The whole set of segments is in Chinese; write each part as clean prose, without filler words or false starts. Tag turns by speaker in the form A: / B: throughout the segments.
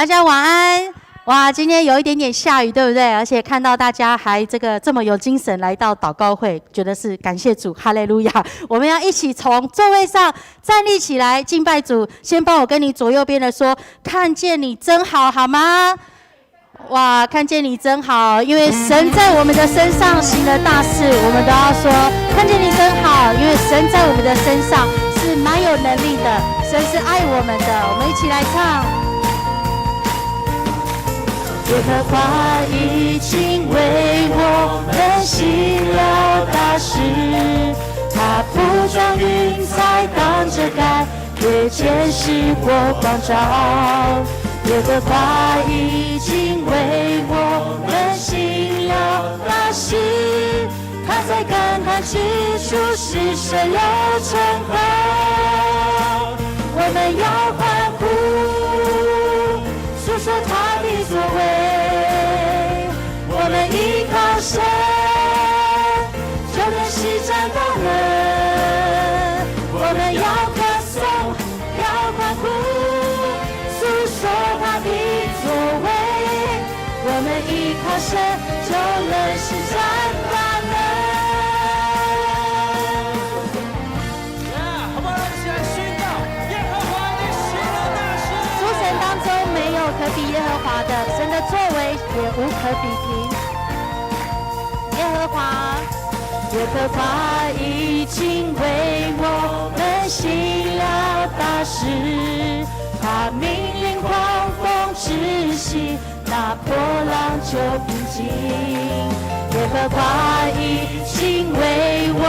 A: 大家晚安。哇，今天有一点点下雨，对不对？而且看到大家还这么有精神来到祷告会，觉得是感谢主，哈利路亚！我们要一起从座位上站立起来敬拜主。先帮我跟你左右边的说，看见你真好，好吗？哇，看见你真好，因为神在我们的身上行了大事，我们都要说看见你真好，因为神在我们的身上是蛮有能力的，神是爱我们的。我们一起来唱。耶和华已经为我们行了大事，他铺装云彩当遮盖，夜间是火光照。耶和华已经为我们行了大事，他在感叹之处是神有惩罚。我们要欢呼，诉说他的作为，我们依靠神，就能施展大能。我们要歌颂，要欢呼，诉说他的作为，我们依靠神，就能施展大能。
B: 好不好？让我们一起来宣告：耶和华你行了大事。
A: 诸神当中没有可比耶和华的，神的作为也无可比评。耶和华已经为我们行了大事，他命令狂风止息，那波浪就平静。耶和华已经为我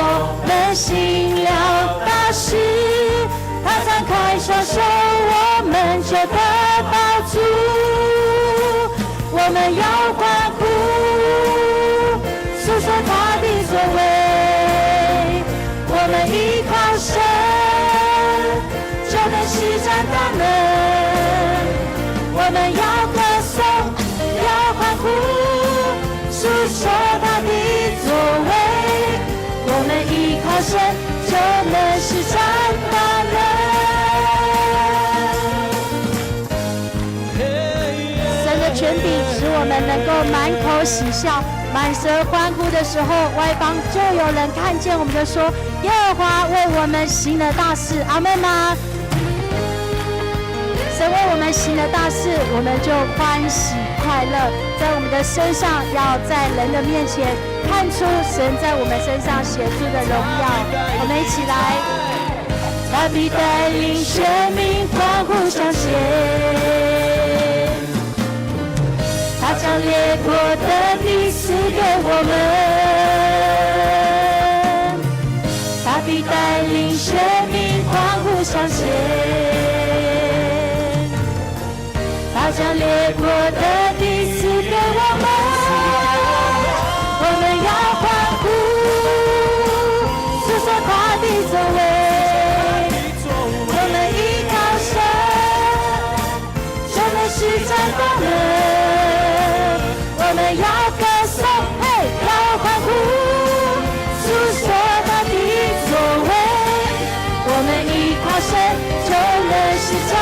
A: 们行了大事，他张开双手，我们就得到主。我们要欢呼，诉说他的作为，我们依靠神，就能施展大能。我们要歌颂，要欢呼，诉说他的作为，我们依靠神，就能施展大能。神的权柄使我们能够满口喜笑，满舌欢呼的时候，外邦就有人看见我们就说：耶和华为我们行了大事。阿们吗？神为我们行了大事，我们就欢喜快乐，在我们的身上，要在人的面前看出神在我们身上显出的荣耀。我们一起来，他必带领生命欢呼向前，他将列国的地赐给我们，他必带领生命欢呼向前，他将列国的地赐给我们。我们要欢呼，诉说他的作为，我们依靠神，就能施展大能。我们要歌颂，要欢呼，诉说他的作为，我们依靠神，就能施展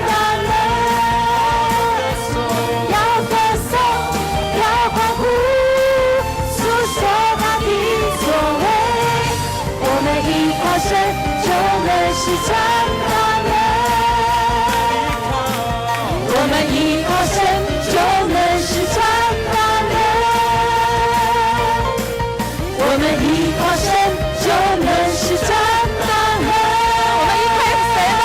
A: 大能。要歌颂，要欢呼，诉说他的作为，我们依靠神，就能施展大能。我们依靠神，就能施展大能。我们依靠神，就能施展大能。我们依靠谁呢？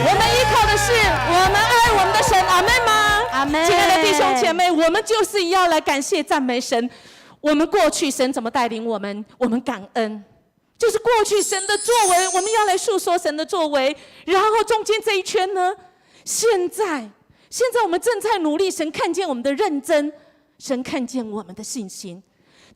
A: 我们依靠的是我们爱我们的神。阿们吗？阿们。
C: 亲爱的弟兄姐妹，我们就是要来感谢赞美神。我们过去神怎么带领我们，我们感恩，就是过去神的作为，我们要来诉说神的作为。然后中间这一圈呢，现在我们正在努力，神看见我们的认真，神看见我们的信心。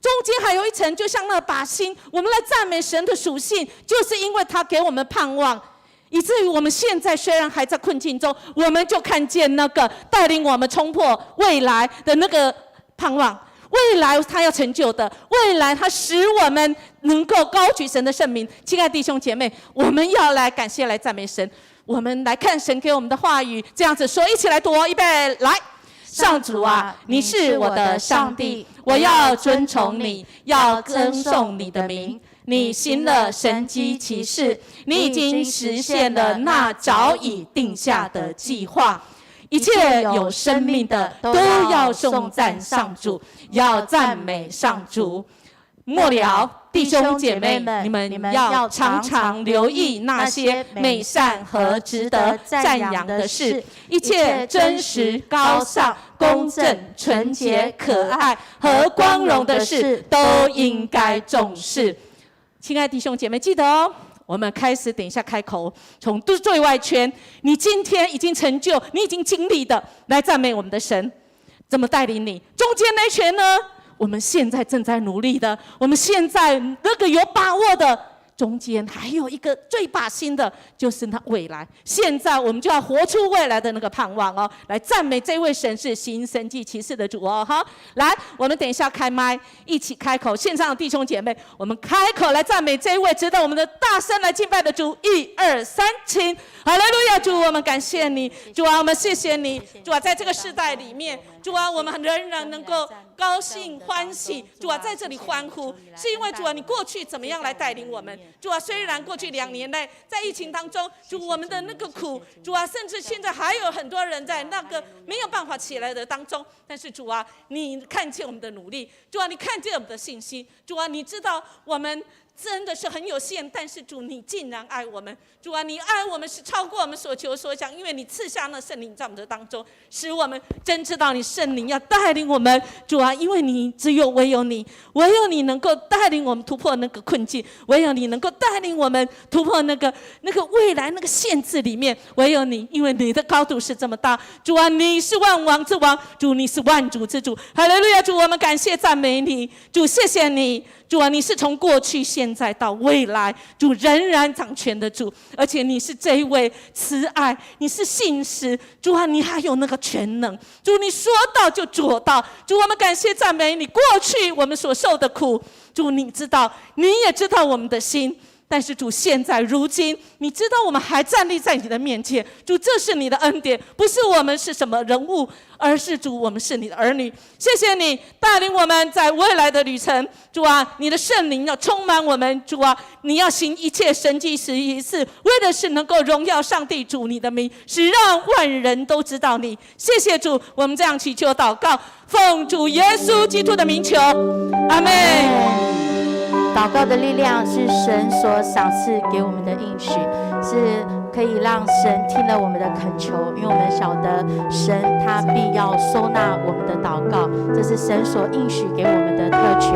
C: 中间还有一层，就像那把心，我们来赞美神的属性，就是因为他给我们盼望，以至于我们现在虽然还在困境中，我们就看见那个带领我们冲破未来的那个盼望。未来他要成就的，未来他使我们能够高举神的圣名。亲爱的弟兄姐妹，我们要来感谢，来赞美神。我们来看神给我们的话语，这样子说，一起来读哦，预备来。上主啊，你是我的上帝，我要尊崇你，要称颂你的名。你行了神迹奇事，你已经实现了那早已定下的计划。一切有生命的都要颂赞上主，要赞美上主。末了，弟兄姐妹们，你们要常常留意那些美善和值得赞扬的事，一切真实、高尚、公正、纯洁、可爱和光荣的事，都应该重视。亲爱的弟兄姐妹，记得哦，我们开始，等一下开口，从最外圈，你今天已经成就，你已经经历的，来赞美我们的神，怎么带领你？中间那一圈呢？我们现在正在努力的，我们现在那个有把握的，中间还有一个最把心的，就是那未来。现在我们就要活出未来的那个盼望哦，来赞美这位神是行神迹奇事的主哦。好，来，我们等一下开麦，一起开口，线上的弟兄姐妹，我们开口来赞美这位值得我们的大声来敬拜的主。1、2、3，请！哈利路亚！主，我们感谢你，主啊，我们谢谢你，主啊，在这个世代里面，主啊，我们仍然能够高兴欢喜，主啊，在这里欢呼，是因为主啊，你过去怎么样来带领我们？主啊，虽然过去2年内在疫情当中，主我们的那个苦，主啊，甚至现在还有很多人在那个没有办法起来的当中，但是主啊，你看见我们的努力，主啊，你看见我们的信心，主啊，你知道我们真的是很有限，但是主你竟然爱我们，主啊，你爱我们是超过我们所求所想，因为你赐下那圣灵在我们的当中，使我们真知道你圣灵要带领我们，主啊，因为你唯有你能够带领我们突破那个困境，唯有你能够带领我们突破那个未来那个限制里面，唯有你，因为你的高度是这么大，主啊，你是万王之王，主你是万主之主，哈利路亚！主，我们感谢赞美你，主谢谢你。主啊，你是从过去、现在到未来，主仍然掌权的主，而且你是这一位慈爱，你是信实，主啊，你还有那个全能，主你说到就做到，主我们感谢赞美你。过去我们所受的苦，主你知道，你也知道我们的心。但是主，现在如今你知道我们还站立在你的面前，主，这是你的恩典，不是我们是什么人物，而是主我们是你的儿女。谢谢你带领我们在未来的旅程，主啊，你的圣灵要充满我们，主啊，你要行一切神迹奇事，为的是能够荣耀上帝主你的名，使让万人都知道你。谢谢主，我们这样祈求祷告，奉主耶稣基督的名求，阿们。
A: 祷告的力量是神所赏赐给我们的应许，是可以让神听了我们的恳求，因为我们晓得神他必要收纳我们的祷告，这是神所应许给我们的特权。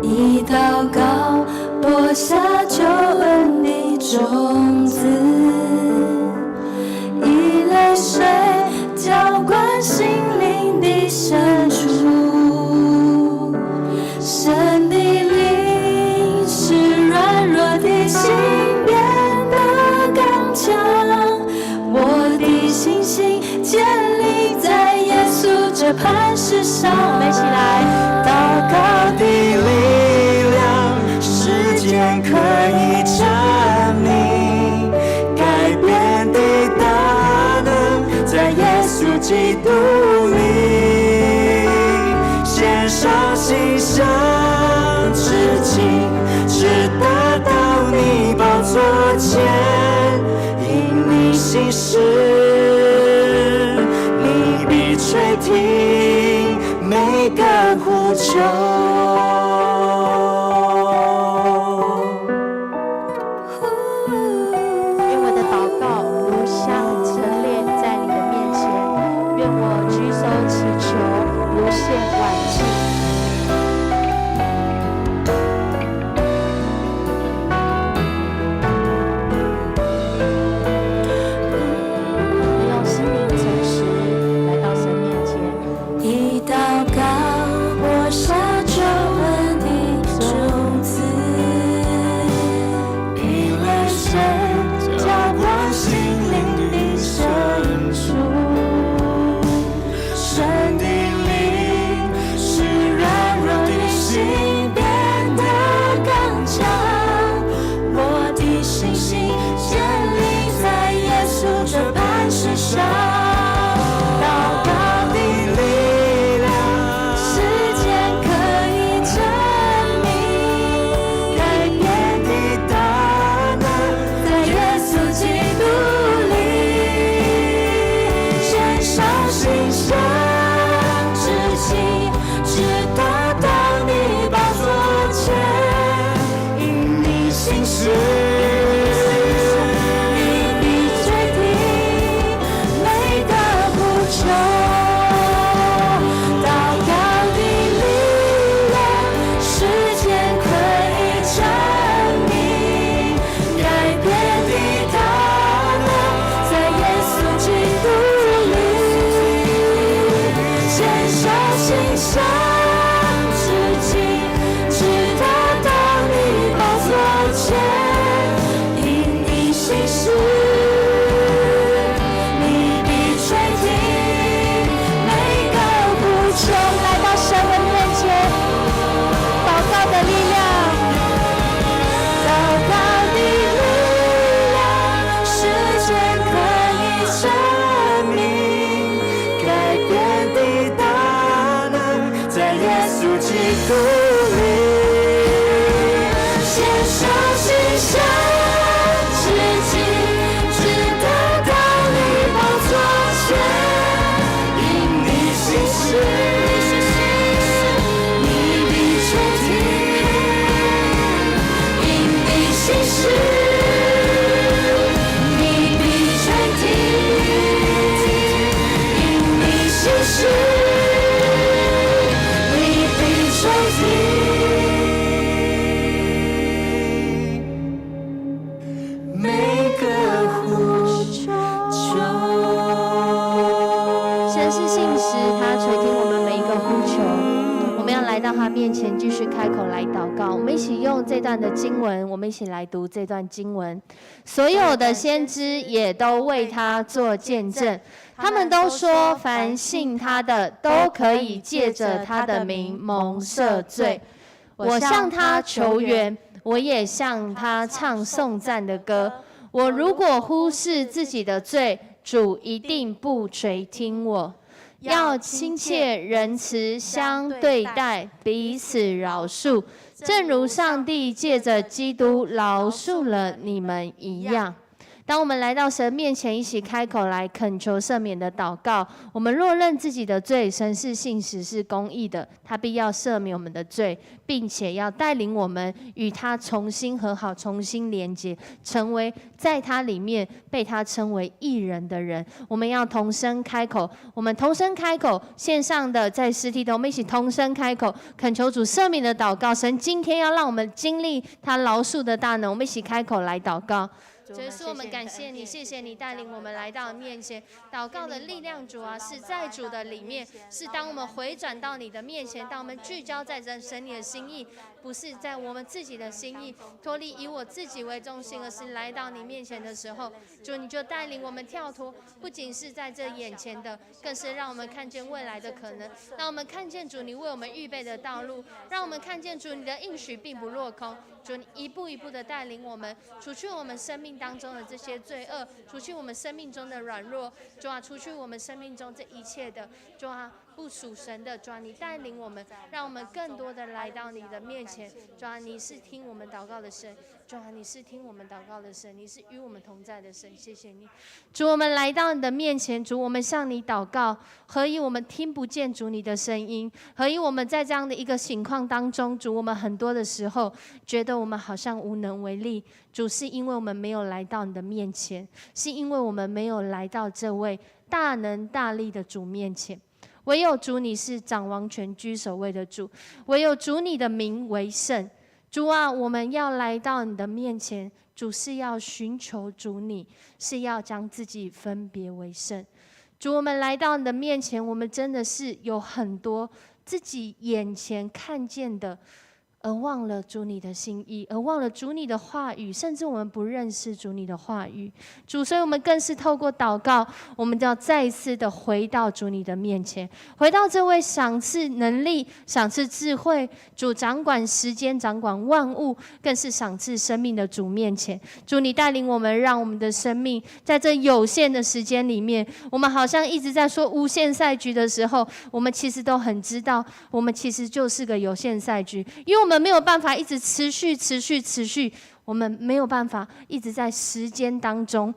D: 一祷告播下救恩的种子，一泪水浇灌心灵的深处，神的灵使软弱的心变得刚强，我的信心建立在耶稣这磐石上。
A: 我们一起来
D: 祷告的力量，时间可以证明，改变的大能在耶稣基督里，献上心上至今，直达到你宝座前，因你心事，你必垂听每个呼求。
A: 愿我的祷告如香陈列在你的面前，愿我举手祈求如献晚祭。我们用心灵诚实来到神面前，
D: 一祷告播下救恩
A: 你，直达到你宝座前，因你心事。
E: 面前继续开口来祷告，我们一起用这段的经文，我们一起来读这段经文。所有的先知也都为他做见证，他们都说，凡信他的都可以借着他的名蒙赦罪。我向他求援，我也向他唱颂赞的歌。我如果忽视自己的罪，主一定不垂听我。要亲切仁慈相对待，彼此饶恕，正如上帝借着基督饶恕了你们一样。当我们来到神面前，一起开口来恳求赦免的祷告。我们若认自己的罪，神是信实是公义的，他必要赦免我们的罪，并且要带领我们与他重新和好，重新连结，成为在他里面被他称为义人的人。我们要同声开口，我们同声开口，线上的在实体的，我们一起同声开口，恳求主赦免的祷告。神今天要让我们经历他饶恕的大能，我们一起开口来祷告。主耶稣，我们感谢你，谢谢你带领我们来到面前。祷告的力量，主啊，是在主的里面，是当我们回转到你的面前，当我们聚焦在神你的心意，不是在我们自己的心意，脱离以我自己为中心，而是来到你面前的时候，主你就带领我们跳脱，不仅是在这眼前的，更是让我们看见未来的可能，让我们看见主你为我们预备的道路，让我们看见主你的应许并不落空。主，你一步一步的带领我们，除去我们生命当中的这些罪恶，除去我们生命中的软弱，主啊，除去我们生命中这一切的，主啊，不属神的，主啊，你带领我们，让我们更多的来到你的面前，主啊，你是听我们祷告的神，主啊，你是听我们祷告的神，你是与我们同在的神，谢谢你。主，我们来到你的面前，主，我们向你祷告，何以我们听不见主你的声音？何以我们在这样的一个情况当中，主，我们很多的时候觉得我们好像无能为力，主，是因为我们没有来到你的面前，是因为我们没有来到这位大能大力的主面前。唯有主你是掌王权居首位的主，唯有主你的名为圣。主啊，我们要来到你的面前，主是要寻求主你，是要将自己分别为圣。主，我们来到你的面前，我们真的是有很多自己眼前看见的，而忘了主你的心意，而忘了主你的话语，甚至我们不认识主你的话语。主，所以我们更是透过祷告，我们就要再一次的回到主你的面前，回到这位赏赐能力、赏赐智慧、主掌管时间、掌管万物，更是赏赐生命的主面前。主，你带领我们，让我们的生命在这有限的时间里面，我们好像一直在说无限赛局的时候，我们其实都很知道，我们其实就是个有限赛局，因为我们没有办法一直持续，我们没有办法一直在时间当中，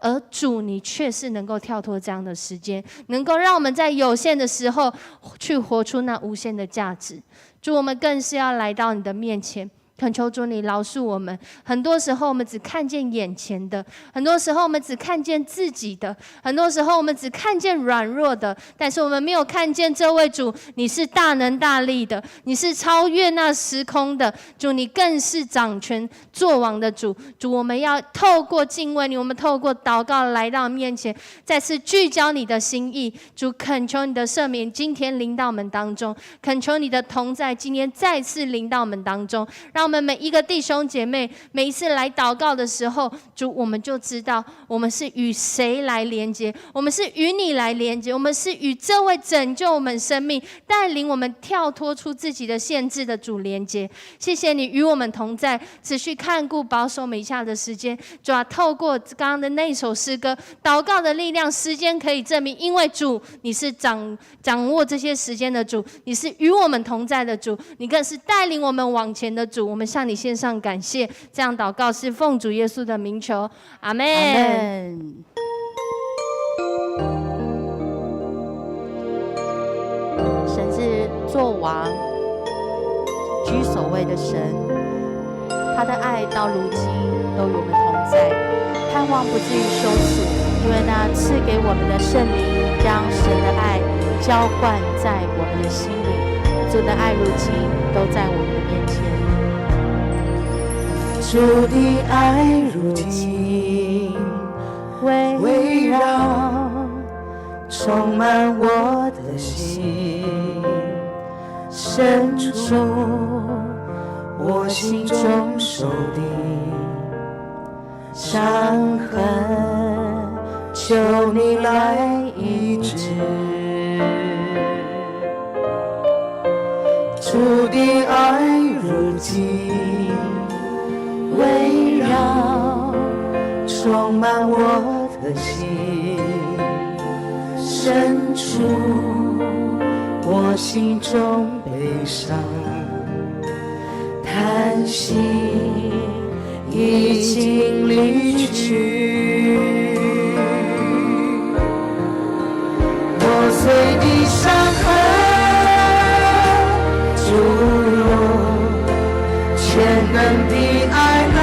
E: 而主你却是能够跳脱这样的时间，能够让我们在有限的时候去活出那无限的价值。主，我们更是要来到你的面前，恳求主你饶恕我们。很多时候我们只看见眼前的，很多时候我们只看见自己的，很多时候我们只看见软弱的，但是我们没有看见这位主，你是大能大力的，你是超越那时空的主，你更是掌权作王的主。主，我们要透过敬畏你，我们透过祷告来到面前，再次聚焦你的心意。主，恳求你的赦免今天临到我们当中，恳求你的同在今天再次临到我们当中，让我们每一个弟兄姐妹每一次来祷告的时候，主，我们就知道我们是与谁来连接，我们是与你来连接，我们是与这位拯救我们生命带领我们跳脱出自己的限制的主连接。谢谢你与我们同在，持续看顾保守我们以下的时间。主啊，透过刚刚的那首诗歌祷告的力量，时间可以证明，因为主你是掌握这些时间的主，你是与我们同在的主，你更是带领我们往前的主。我们向你献上感谢，这样祷告是奉主耶稣的名求，阿们。
A: 神是作王居首位的神，他的爱到如今都与我们同在，盼望不至于羞耻，因为那赐给我们的圣灵将神的爱浇灌在我们的心里，主的爱如今都在我们的面前。
D: 主的爱如今围绕，充满我的心，深处我心中受的伤痕，求你来医治。主的爱如今围绕，充满我的心，深处我心中悲伤，叹息已经离去，破碎的伤痕，主用全能的爱来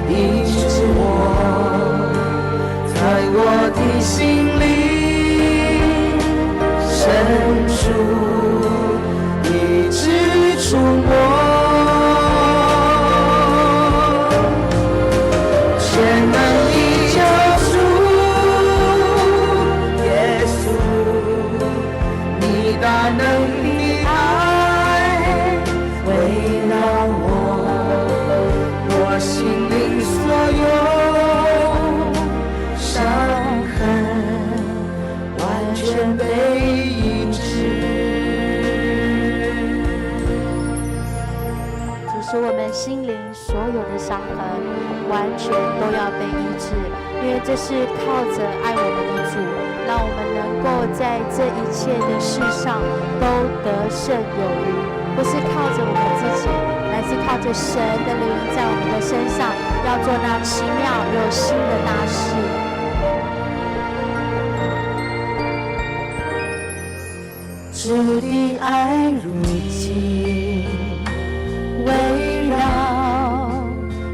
D: 医治我，在我的心里深处一直触摸，全能的救主耶稣，你大能的爱围绕我心灵所有伤痕完全被医治。
A: 主使我们心灵所有的伤痕完全都要被医治，因为这是靠着爱我们的主，让我们能够在这一切的事上都得胜有余，不是靠着我们自己，乃是靠着神的灵在我们的身上，要做那奇妙有新的大事。
D: 主的爱如今围绕，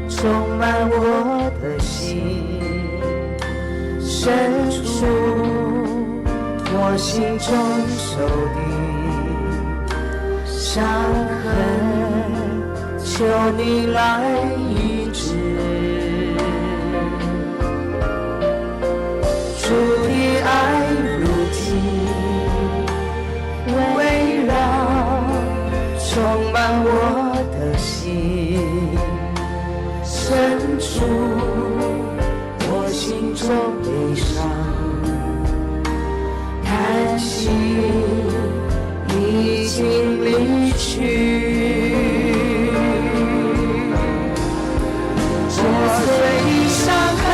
D: 充满我的心，深处我心中受的伤痕，求你来医治。主的爱如今围绕，充满我的心，深处我心中悲伤，叹息已经离去，破碎的伤痕，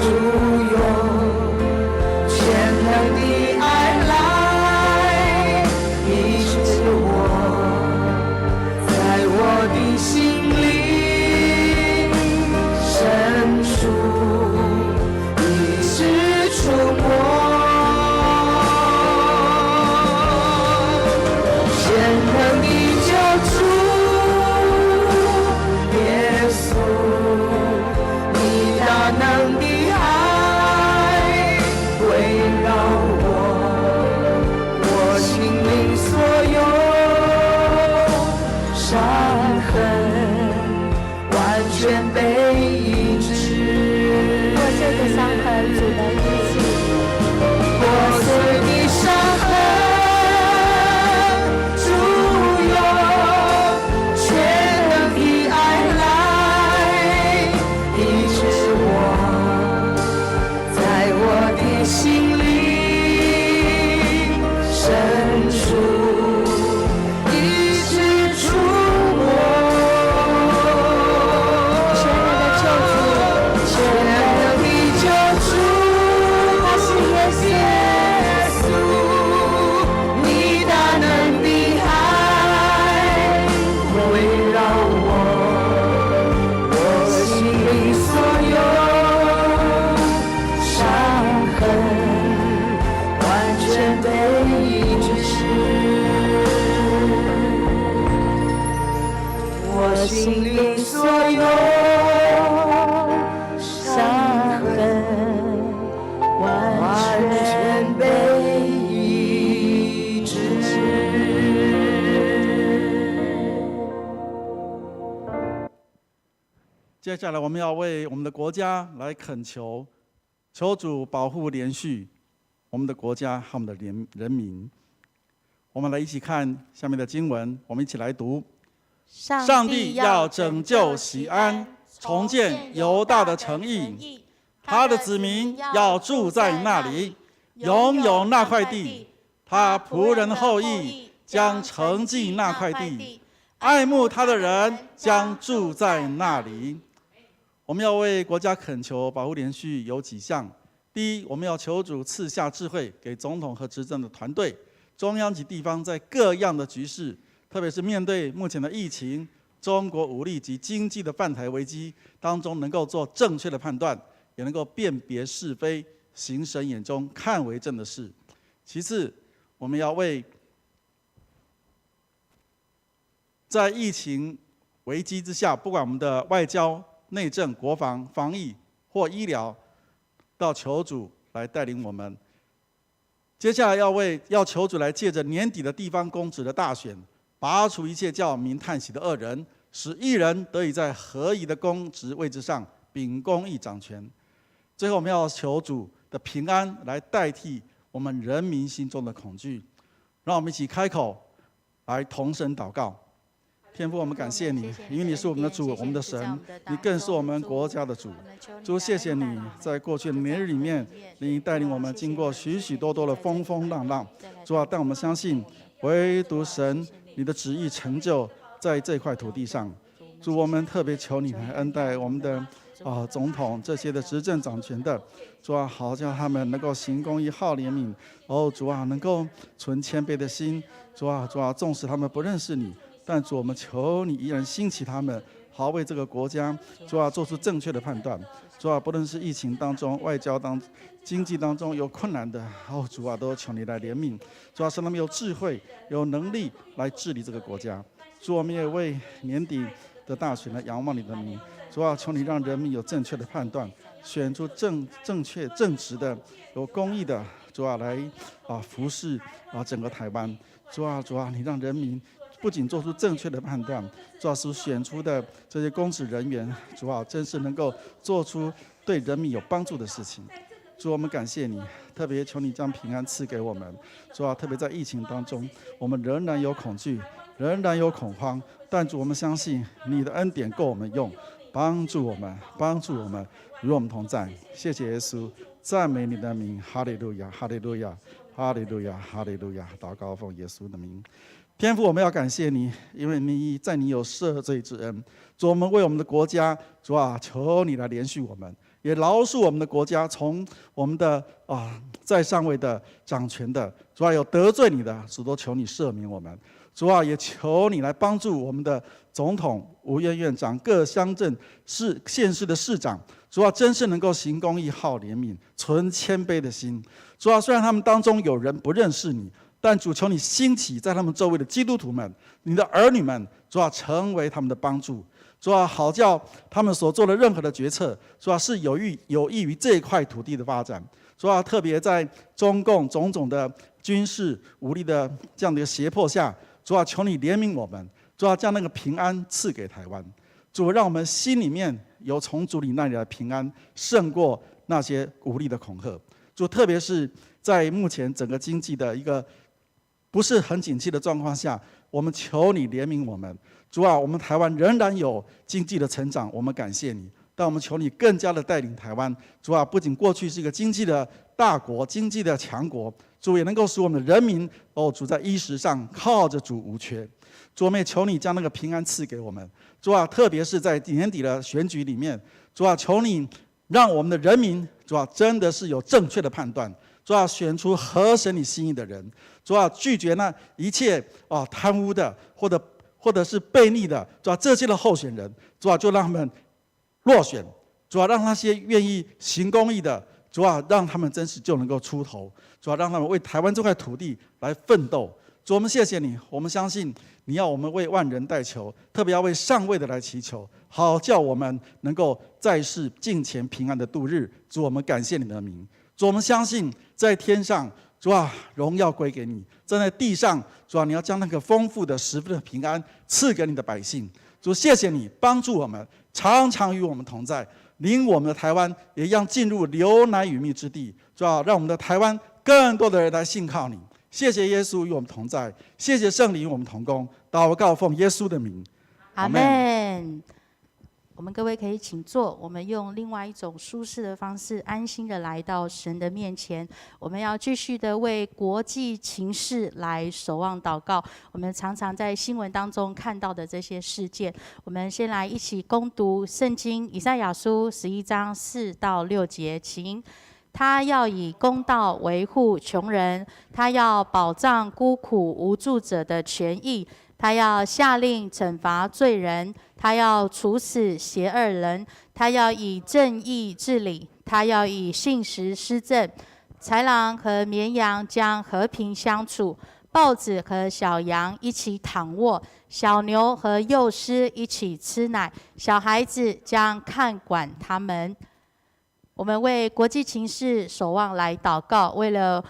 D: 主用全能的爱来医治我，在我的心里深
A: 心里所有伤痕，完全被医治。
F: 接下来，我们要为我们的国家来恳求，求主保护连续我们的国家和我们的人民。我们来一起看下面的经文，我们一起来读。上帝要拯救锡安，重建犹大的城邑，他的子民要住在那里，拥有那块地。他仆人的后裔将承继那块地，爱慕他的人将住在那里。我们要为国家恳求保护连续有几项。第一，我们要求主赐下智慧给总统和执政的团队，中央及地方在各样的局势，特别是面对目前的疫情、中国武力及经济的犯台危机当中，能够做正确的判断，也能够辨别是非，行神眼中看为正的事。其次，我们要为在疫情危机之下，不管我们的外交、内政、国防、防疫或医疗，到求主来带领我们。接下来要求主来借着年底的地方公职的大选，拔除一切叫民叹息的恶人，使义人得以在合宜的公职位置上秉公义掌权。最后，我们要求主的平安来代替我们人民心中的恐惧。让我们一起开口来同声祷告。天父，我们感谢你，因为你是我们的主，我们的神，你更是我们国家的主。主，谢谢你在过去的年日里面，你带领我们经过许许多多的风风浪浪。主啊，但我们相信，唯独神你的旨意成就在这块土地上。主，我们特别求你来恩待我们的总统这些的执政掌权的。主啊，好叫他们能够行公义、好怜悯。主啊，能够存谦卑的心。主啊，纵使他们不认识你，但主，我们求你依然兴起他们，好为这个国家，主啊，做出正确的判断。主啊，不论是疫情当中、外交经济当中有困难的，主啊，都求你来怜悯。主啊，使他们有智慧、有能力来治理这个国家。主，我们也为年底的大选来仰望你的名。主啊，求你让人民有正确的判断，选出正确、正直的、有公义的，主啊，来服侍整个台湾。主啊，你让人民不仅做出正确的判断，主要是选出的这些公职人员，主啊，真是能够做出对人民有帮助的事情。主，我们感谢你，特别求你将平安赐给我们。主啊，特别在疫情当中，我们仍然有恐惧，仍然有恐慌，但主，我们相信你的恩典够我们用，帮助我们，与我们同在。谢谢耶稣，赞美你的名，哈利路亚，哈利路亚，哈利路亚，哈利路亚。祷告奉耶稣的名。天父，我们要感谢你，因为你有赦罪之恩。主，我们为我们的国家，主啊，求你来连续我们，也饶恕我们的国家，从我们的在上位的掌权的，主啊，有得罪你的，主都求你赦免我们。主啊，也求你来帮助我们的总统、吴院院长、各乡镇县市的市长，主啊，真是能够行公义、好怜悯、存谦卑的心。主啊，虽然他们当中有人不认识你，但主，求你兴起在他们周围的基督徒们，你的儿女们，主啊，成为他们的帮助。主啊，好叫他们所做的任何的决策，主啊，是有益于这一块土地的发展。主啊，特别在中共种种的军事武力的这样的一个胁迫下，主啊，求你怜悯我们，主啊，将那个平安赐给台湾。主，让我们心里面有从主你那里的平安，胜过那些武力的恐吓。主，特别是在目前整个经济的一个不是很景气的状况下，我们求你怜悯我们。主啊，我们台湾仍然有经济的成长，我们感谢你，但我们求你更加的带领台湾。主啊，不仅过去是一个经济的大国、经济的强国，主也能够使我们的人民主在衣食上靠着主无缺。主，我们也求你将那个平安赐给我们。主啊，特别是在年底的选举里面，主啊，求你让我们的人民，主啊，真的是有正确的判断。主啊，选出合神你心意的人。主啊，拒绝那一切贪污的或者是悖逆的，主啊，这些的候选人，主啊，就让他们落选。主啊，让那些愿意行公义的，主啊，让他们真是就能够出头。主啊，让他们为台湾这块土地来奋斗。主，我们谢谢你，我们相信你要我们为万人代求，特别要为上位的来祈求，好叫我们能够在世敬虔平安的度日。主，我们感谢你的名。主，我们相信在天上，主啊，荣耀归给你；站在地上，主啊，你要将那个丰富的十分的平安赐给你的百姓。主，谢谢你帮助我们，常常与我们同在，领我们的台湾也一样进入流奶与蜜之地。主啊，让我们的台湾更多的人来信靠你。谢谢耶稣与我们同在，谢谢圣灵与我们同工。祷告奉耶稣的名，
A: 阿们。我们各位可以请坐，我们用另外一种舒适的方式，安心的来到神的面前。我们要继续的为国际情势来守望祷告。我们常常在新闻当中看到的这些事件，我们先来一起攻读圣经以赛亚书11章4到6节，请。他要以公道维护穷人，他要保障孤苦无助者的权益，他要下令惩罚罪人，他要处死邪恶人，他要以正义治理，他要以信实施政。豺狼和绵羊将和平相处，豹子和小羊一起躺卧，小牛和幼狮一起吃奶，小孩子将看管他们。我们为国际情势守望来祷告，为了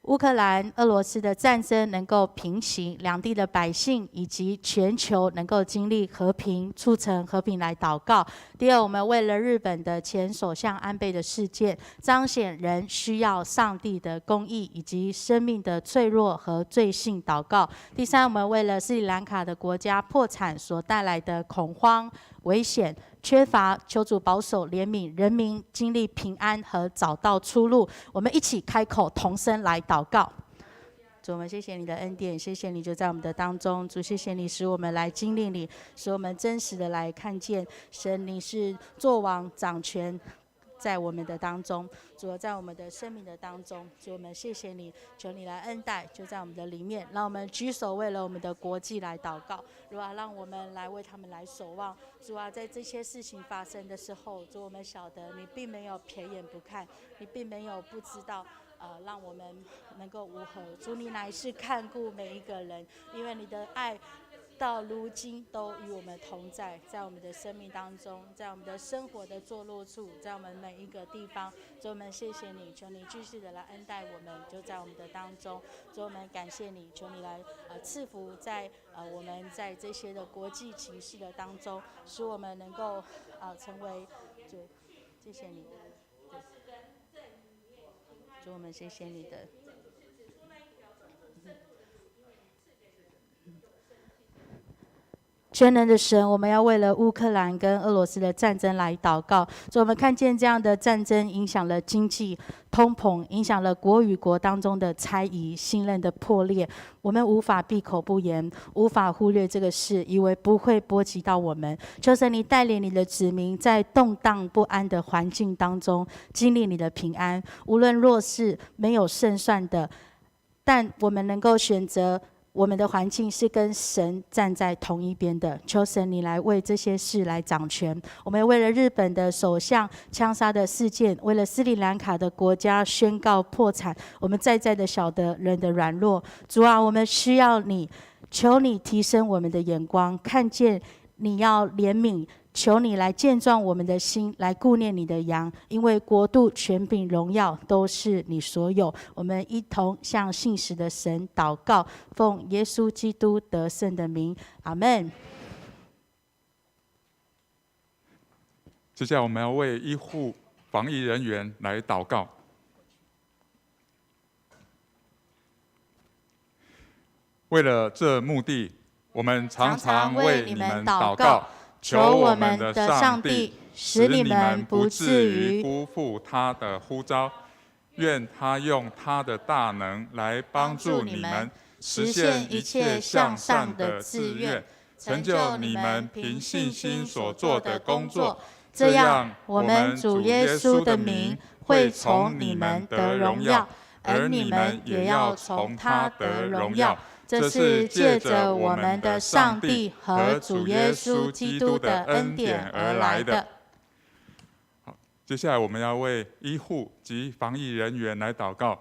A: 乌克兰、俄罗斯的战争能够平息，两地的百姓以及全球能够经历和平，促成和平来祷告。第二，我们为了日本的前首相安倍的事件，彰显人需要上帝的公义以及生命的脆弱和罪性祷告。第三，我们为了斯里兰卡的国家破产所带来的恐慌、危险、缺乏，求主保守怜悯人民经历平安和找到出路。我们一起开口同声来祷告。主，我们谢谢你的恩典，谢谢你就在我们的当中。主，谢谢你使我们来经历你，使我们真实的来看见神，你是作王掌权在我们的当中。主，在我们的生命的当中，主，我们谢谢你，求你来恩待，就在我们的里面，让我们举手为了我们的国际来祷告。主啊，让我们来为他们来守望。主啊，在这些事情发生的时候，主，我们晓得你并没有瞥眼不看，你并没有不知道。让我们能够无何。主，你乃是看顾每一个人，因为你的爱到如今都与我们同在，在我们的生命当中，在我们的生活的坐落处，在我们每一个地方。主，我们谢谢你，求你继续的来恩待我们，就在我们的当中。主，我们感谢你，求你来赐福在我们在这些的国际情势的当中，使我们能够成为主，谢谢你。主，我们谢谢你的。全能的神，我们要为了乌克兰跟俄罗斯的战争来祷告。所以我们看见这样的战争影响了经济通膨，影响了国与国当中的猜疑、信任的破裂。我们无法闭口不言，无法忽略这个事，以为不会波及到我们。求神你带领你的子民在动荡不安的环境当中经历你的平安。无论弱势没有胜算的，但我们能够选择我们的环境是跟神站在同一边的，求神你来为这些事来掌权。我们为了日本的首相枪杀的事件，为了斯里兰卡的国家宣告破产，我们在的晓得人的软弱。主啊，我们需要你，求你提升我们的眼光，看见你要怜悯，求你来健壮我们的心，来顾念你的羊，因为国度、权柄、荣耀都是你所有。我们一同向信实的神祷告，奉耶稣基督得胜的名，阿们。
G: 接下来我们要为医护防疫人员来祷告。为了这目的，我们常常为你们祷告，求我们的上帝使你们不至于辜负他的呼召，愿他用他的大能来帮助你们实现一切向上的志愿，成就你们凭信心所做的工作。这样，我们主耶稣的名会从你们得荣耀，而你们也要从他得荣耀。这是借着我们的上帝和主耶稣基督的恩典而来的。好，接下来我们要为医护及防疫人员来祷告。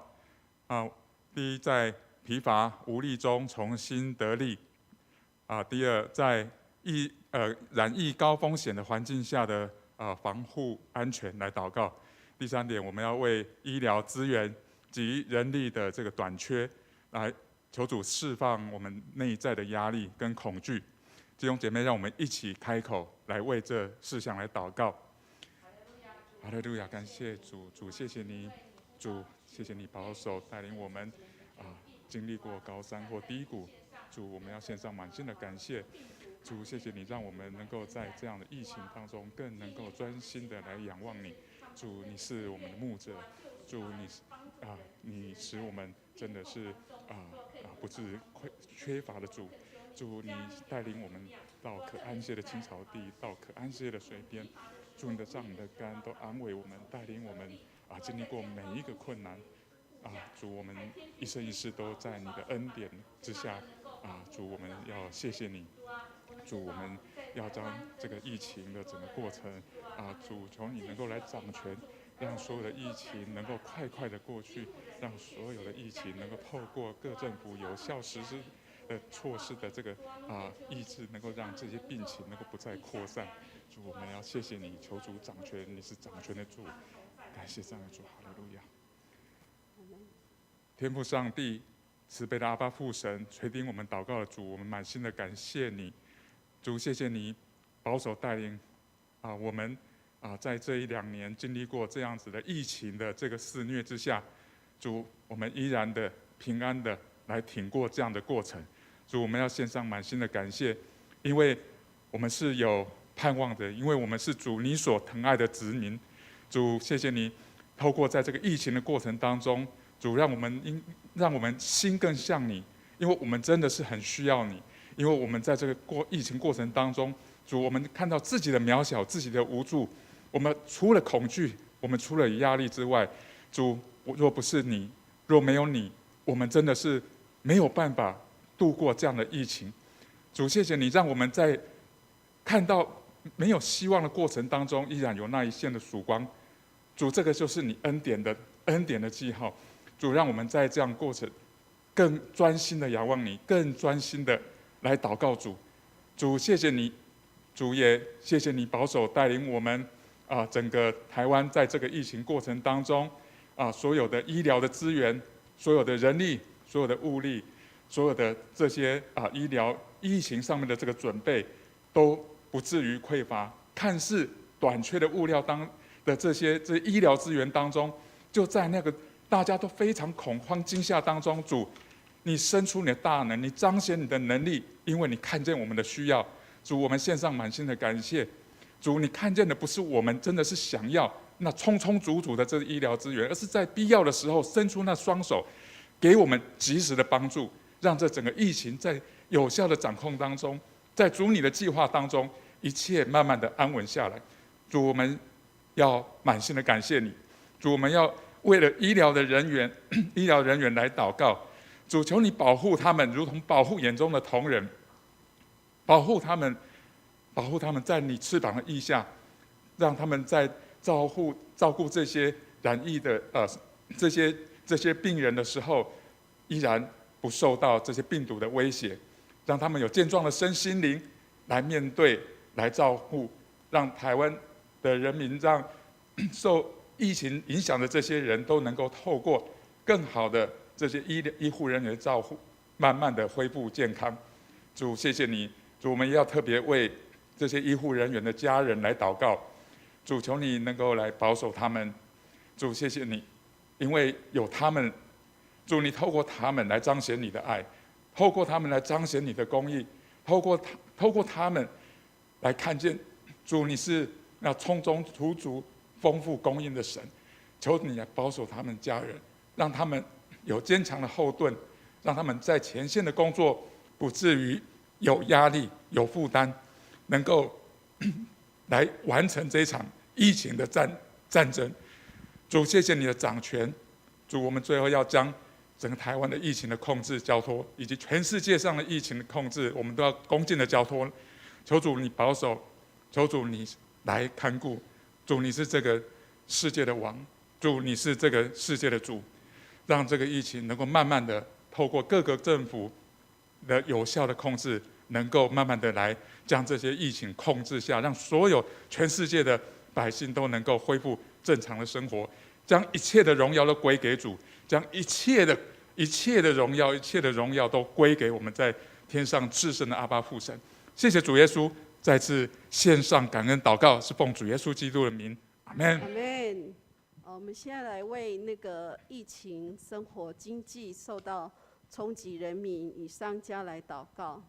G: 第一，在疲乏无力中重新得力。第二，在染疫高风险的环境下的防护安全来祷告。第三点，我们要为医疗资源及人力的这个短缺来求主释放我们内在的压力跟恐惧。弟兄姐妹，让我们一起开口来为这事项来祷告。哈利路亚，感谢主，主谢谢你，主谢谢你保守带领我们经历过高山或低谷。主，我们要献上满心的感谢。主，谢谢你让我们能够在这样的疫情当中，更能够专心的来仰望你。主，你是我们的牧者。主，你使我们真的是不致缺乏的主。主，你带领我们到可安歇的青草地，到可安歇的水边。主，你的杖、你的竿都安慰我们，带领我们经历过每一个困难。主，我们一生一世都在你的恩典之下。主，我们要谢谢你。主，我们要将这个疫情的整个过程，主，求你能够来掌权，让所有的疫情能够快的过去，让所有的疫情能够透过各政府有效实施的措施的这个抑制，能够让这些病情能够不再扩散。主，我们要谢谢你，求主掌权，你是掌权的主，感谢赞美主，哈利路亚。天父上帝，慈悲的阿爸父神，垂听我们祷告的主，我们满心的感谢你。主，谢谢你保守带领我们在这1-2年经历过这样子的疫情的这个肆虐之下，主，我们依然的平安的来挺过这样的过程。主，我们要献上满心的感谢，因为我们是有盼望的，因为我们是主你所疼爱的子民。主，谢谢你透过在这个疫情的过程当中，主让我们心更像你，因为我们真的是很需要你。因为我们在这个疫情过程当中，主，我们看到自己的渺小，自己的无助，我们除了恐惧，我们除了压力之外，主，若不是你，若没有你，我们真的是没有办法度过这样的疫情。主，谢谢你让我们在看到没有希望的过程当中，依然有那一线的曙光。主，这个就是你恩典的记号。主，让我们在这样过程更专心的仰望你，更专心的来祷告主。主，谢谢你，主也谢谢你保守带领我们整个台湾在这个疫情过程当中所有的医疗的资源，所有的人力，所有的物力，所有的这些医疗疫情上面的这个准备都不至于匮乏。看似短缺的物料这些医疗资源当中，就在那个大家都非常恐慌惊吓当中，主，你伸出你的大能，你彰显你的能力，因为你看见我们的需要。主，我们献上满心的感谢。主，你看见的不是我们真的是想要那充足的这医疗资源，而是在必要的时候伸出那双手，给我们及时的帮助，让这整个疫情在有效的掌控当中，在主你的计划当中，一切慢慢的安稳下来。主，我们要满心的感谢你。主，我们要为了医疗人员来祷告。主，求你保护他们，如同保护眼中的瞳人，保护他们在你翅膀的翼下，让他们在照顾这些染疫的这些病人的时候，依然不受到这些病毒的威胁，让他们有健壮的身心灵来面对、来照顾，让台湾的人民，让受疫情影响的这些人都能够透过更好的这些医护人员的照顾，慢慢的恢复健康。主，谢谢你。主，我们要特别为这些医护人员的家人来祷告。主，求你能够来保守他们。主，谢谢你，因为有他们，主，你透过他们来彰显你的爱，透过他们来彰显你的公义，透过他们来看见，主，你是那充足足足丰富供应的神。求你来保守他们家人，让他们有坚强的后盾，让他们在前线的工作不至于有压力、有负担，能够来完成这一场疫情的战争。主，谢谢你的掌权。主，我们最后要将整个台湾的疫情的控制交托，以及全世界上的疫情的控制，我们都要恭敬的交托。求主你保守，求主你来看顾。主，你是这个世界的王，主，你是这个世界的主，让这个疫情能够慢慢的透过各个政府的有效的控制，能够慢慢的来将这些疫情控制下，让所有全世界的百姓都能够恢复正常的生活，将一切的荣耀都归给主，将一切的荣耀都归给我们在天上至圣的阿爸父神。谢谢主耶稣，再次献上感恩祷告，是奉主耶稣基督的名，阿们。
H: 阿们。我们现在来为那个疫情、生活、经济受到冲击人民与商家来祷告。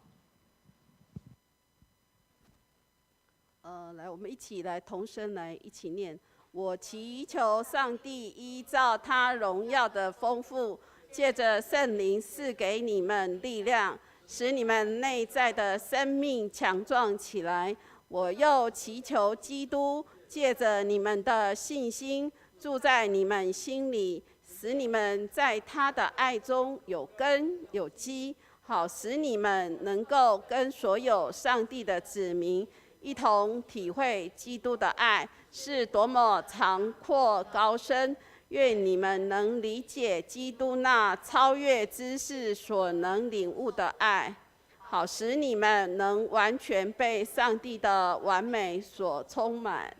H: 来，我们一起来同声来一起念：我祈求上帝依照他荣耀的丰富，借着圣灵赐给你们力量，使你们内在的生命强壮起来。我又祈求基督借着你们的信心住在你们心里，使你们在他的爱中有根有基，好使你们能够跟所有上帝的子民一同体会基督的爱是多么长阔高深。愿你们能理解基督那超越知识所能领悟的爱，好使你们能完全被上帝的完美所充满。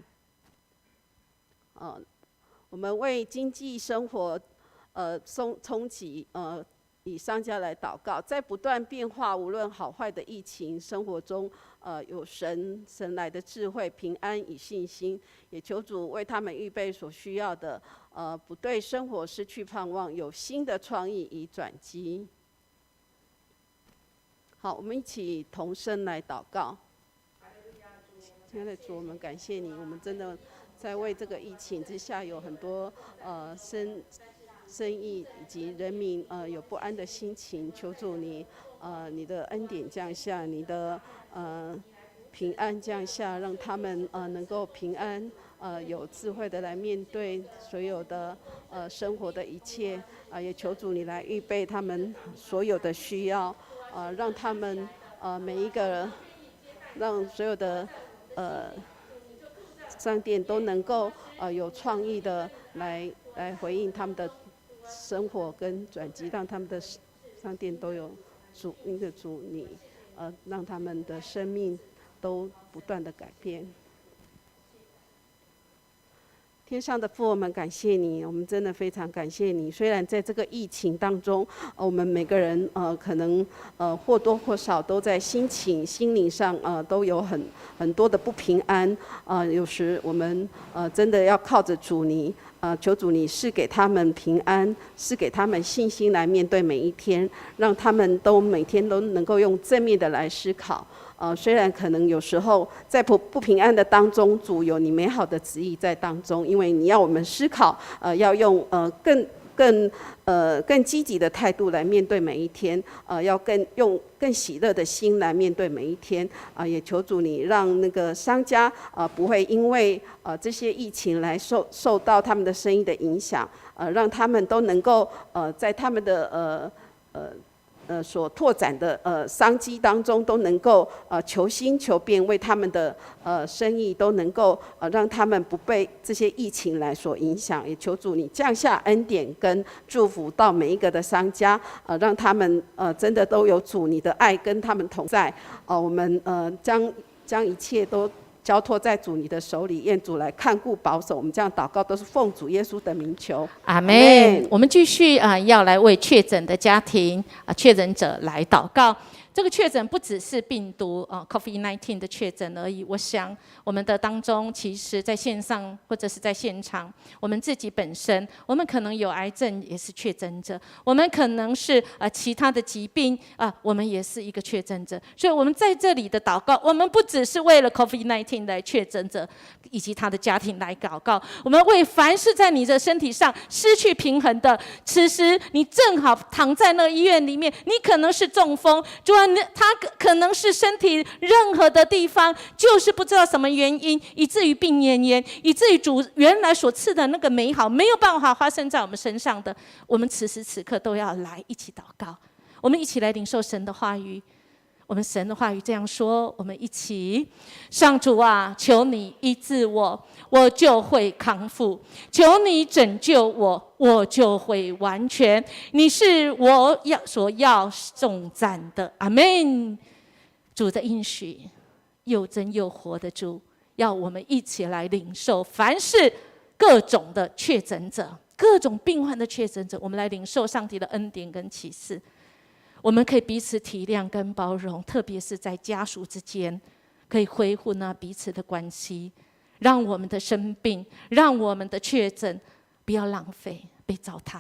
H: 我们为经济生活冲击以商家来祷告，在不断变化无论好坏的疫情生活中，有神来的智慧、平安与信心，也求主为他们预备所需要的，不对生活失去盼望，有新的创意与转机。好，我们一起同声来祷告。亲爱的主，我们感谢你，我们真的在为这个疫情之下，有很多生意以及人民有不安的心情，求主你你的恩典降下，你的平安降下，让他们能够平安有智慧的来面对所有的生活的一切，也求主你来预备他们所有的需要，让他们每一个让所有的商店都能够有创意的来回应他们的生活跟转机，让他们的商店都有主你让他们的生命都不断的改变。天上的父，我们感谢你，我们真的非常感谢你。虽然在这个疫情当中，我们每个人可能或多或少都在心灵上都有很多的不平安，有时我们真的要靠着主你，求主你是给他们平安，是给他们信心来面对每一天，让他们都每天都能够用正面的来思考。虽然可能有时候在不平安的当中，主有你美好的旨意在当中，因为你要我们思考，要用更积极的态度来面对每一天，要用更喜乐的心来面对每一天，也求主你让那个商家不会因为这些疫情来受到他们的生意的影响，让他们都能够在他们的所拓展的商机当中，都能够求新求变，为他们的生意都能够让他们不被这些疫情来所影响。也求主你降下恩典跟祝福到每一个的商家，让他们真的都有主你的爱跟他们同在。我们将一切都交托在主你的手里，愿主来看顾保守。我们这样祷告都是奉主耶稣的名求，
C: 阿们。我们继续要来为确诊的家庭确诊者来祷告。这个确诊不只是病毒COVID-19 的确诊而已，我想我们的当中，其实在线上或者是在现场，我们自己本身，我们可能有癌症也是确诊者，我们可能是其他的疾病我们也是一个确诊者。所以我们在这里的祷告，我们不只是为了 COVID-19 的确诊者以及他的家庭来祷告，我们为凡是在你的身体上失去平衡的，此时你正好躺在那个医院里面，你可能是中风，主啊，他可能是身体任何的地方就是不知道什么原因，以至于病恹恹，以至于主原来所赐的那个美好没有办法发生在我们身上的，我们此时此刻都要来一起祷告，我们一起来领受神的话语。我们神的话语这样说，我们一起：上主啊，求你医治我，我就会康复；求你拯救我，我就会完全。你是我所要颂赞的。阿们。主的应许，又真又活的主，要我们一起来领受。凡是各种的确诊者，各种病患的确诊者，我们来领受上帝的恩典跟启示。我们可以彼此体谅跟包容，特别是在家属之间，可以恢复彼此的关系，让我们的生病，让我们的确诊不要浪费，被糟蹋。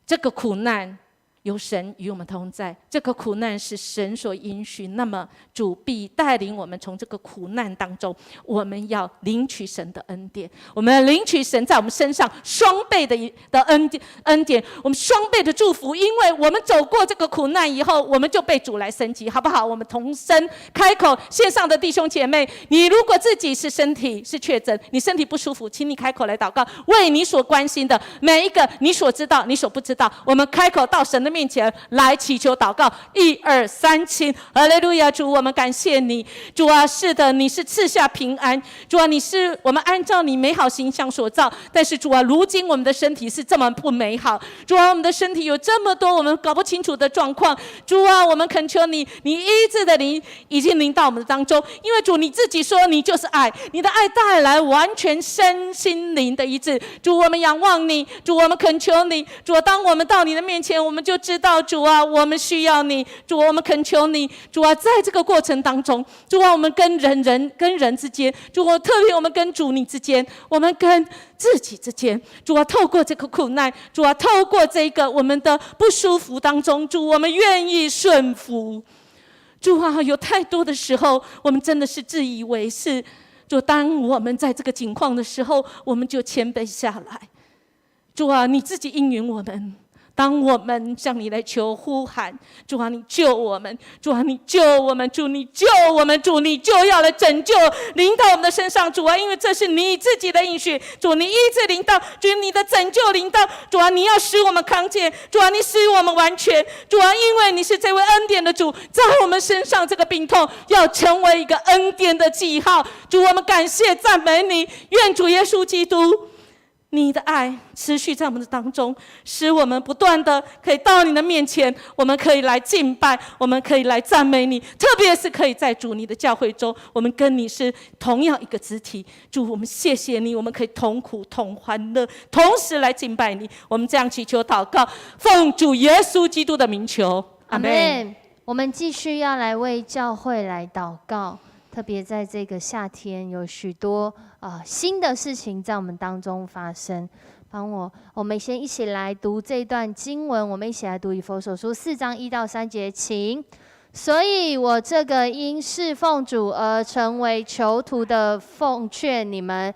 C: 这个苦难有神与我们同在，这个苦难是神所允许，那么主必带领我们从这个苦难当中，我们要领取神的恩典，我们要领取神在我们身上双倍的恩典，我们双倍的祝福，因为我们走过这个苦难以后，我们就被主来升级，好不好？我们同声开口，线上的弟兄姐妹，你如果自己是身体是确诊，你身体不舒服，请你开口来祷告，为你所关心的每一个，你所知道你所不知道，我们开口到神的面前来祈求祷告。1、2、3，请哈利路亚！主，我们感谢你，主啊，是的，你是赐下平安，主啊，你是我们按照你美好形象所造，但是主啊，如今我们的身体是这么不美好，主啊，我们的身体有这么多我们搞不清楚的状况，主啊，我们恳求你，你医治的灵已经临到我们的当中，因为主你自己说你就是爱，你的爱带来完全身心灵的医治。主，我们仰望你，主，我们恳求你，主啊，当我们到你的面前，我们就知道主啊，我们需要你，主啊，我们恳求你，主啊，在这个过程当中，主啊，我们跟人之间，主啊，特别我们跟主你之间，我们跟自己之间，主啊，透过这个苦难，主啊，透过这个我们的不舒服当中，主，我们愿意顺服。主啊，有太多的时候，我们真的是自以为是。主，当我们在这个境况的时候，我们就谦卑下来。主啊，你自己应允我们。当我们向你来求呼喊，主啊，你救我们，主啊，你救我们，主，你救我们，主，你就要来拯救临到我们的身上，主啊，因为这是你自己的应许，主，你医治临到，主，你的拯救临到，主啊，你要使我们康健，主啊，你使我们完全，主啊，因为你是这位恩典的主，在我们身上这个病痛要成为一个恩典的记号，主，我们感谢赞美你，愿主耶稣基督你的爱持续在我们的当中，使我们不断的可以到你的面前，我们可以来敬拜，我们可以来赞美你，特别是可以在主你的教会中，我们跟你是同样一个肢体。主，我们谢谢你，我们可以同苦同欢乐，同时来敬拜你。我们这样祈求祷告，奉主耶稣基督的名求，阿们。
E: 我们继续要来为教会来祷告，特别在这个夏天，有许多新的事情在我们当中发生。我们先一起来读这段经文，我们一起来读以弗所书4章1到3节，请。所以我这个因侍奉主而成为囚徒的，奉劝你们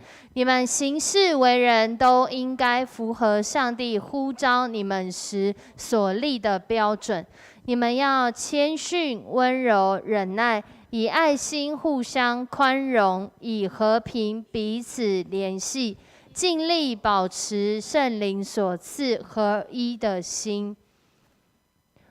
E: 行事为人都应该符合上帝呼召你们时所立的标准。你们要谦逊、温柔、忍耐，以爱心互相宽容，以和平彼此联系，尽力保持圣灵所赐合一的心。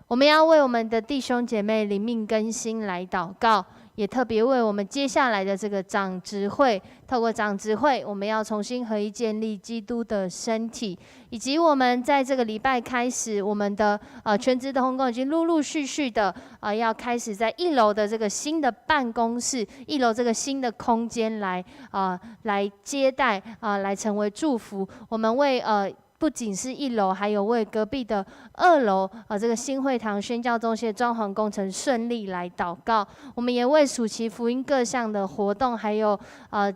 E: 我们要为我们的弟兄姐妹灵命更新来祷告，也特别为我们接下来的这个长执会，透过长执会，我们要重新合一建立基督的身体，以及我们在这个礼拜开始，我们的全职的同工已经陆陆续续的要开始在1楼的这个新的办公室，1楼这个新的空间来接待来成为祝福。我们为不仅是1楼，还有为隔壁的2楼这个新会堂宣教中心的装潢工程顺利来祷告。我们也为暑期福音各项的活动，还有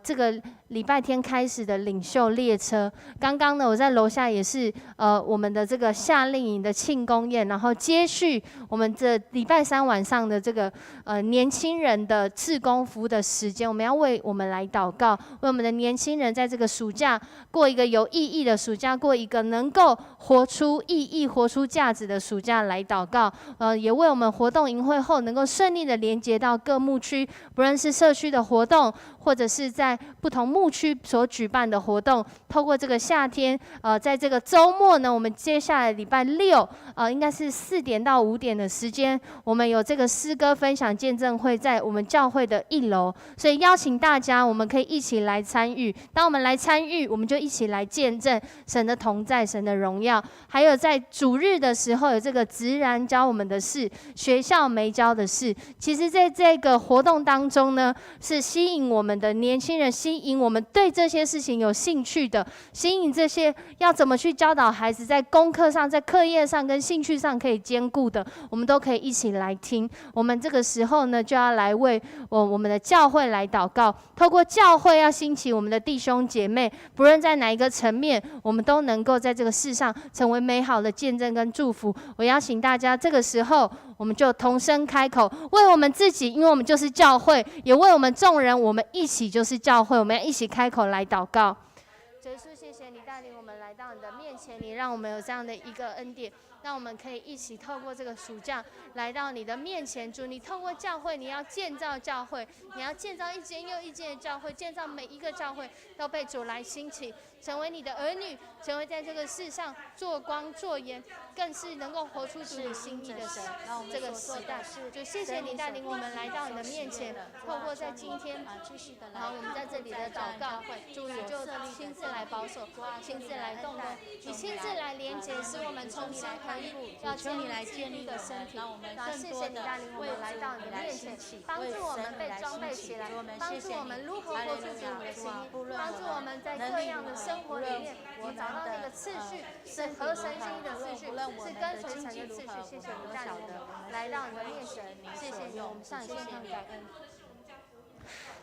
E: 这个礼拜天开始的领袖列车。刚刚呢，我在楼下也是我们的这个夏令营的庆功宴，然后接续我们这礼拜3晚上的这个年轻人的志工服务的时间，我们要为我们来祷告，为我们的年轻人在这个暑假过一个有意义的暑假，过一个能够活出意义、活出价值的暑假来祷告。也为我们活动营会后能够顺利的连接到各牧区，不论是社区的活动，或者是在不同牧区所举办的活动，透过这个夏天，在这个周末呢，我们接下来礼拜六，应该是4点到5点的时间，我们有这个诗歌分享见证会在我们教会的1楼，所以邀请大家，我们可以一起来参与。当我们来参与，我们就一起来见证神的同在、神的荣耀。还有在主日的时候，有这个直然教我们的事，学校没教的事。其实在这个活动当中呢，是吸引我们的年轻人，吸引我们对这些事情有兴趣的，吸引这些要怎么去教导孩子在功课上、在课业上跟兴趣上可以兼顾的，我们都可以一起来听。我们这个时候呢，就要来为我们的教会来祷告，透过教会要兴起我们的弟兄姐妹，不论在哪一个层面，我们都能够在这个世上成为美好的见证跟祝福。我邀请大家，这个时候我们就同声开口，为我们自己，因为我们就是教会，也为我们众人，我们一起就是教会，我们要一起开口来祷告。主耶稣，谢谢你带领我们来到你的面前，你让我们有这样的一个恩典，让我们可以一起透过这个暑假来到你的面前。主，你透过教会，你要建造教会，你要建造一间又一间的教会，建造每一个教会都被主来兴起，成为你的儿女，成为在这个世上做光做盐，更是能够活出主你心意的神。这个时代，就谢谢你带领我们来到你的面前，透过在今天，然后我们在这里的祷告，主你就亲自来保守，亲自来动工，你亲自来连结，使我们重新合一，要建立基督的身体。然后谢谢你带领我们来到你的面前，帮助我们被装备起来，帮助我们如何活出主你的心意，帮助我们在各样的生活里面，我找到那个次序，是合神心意的次序，是跟随神的次序。谢谢你带领我们来到你的面前，谢谢你，我们向你献上感恩。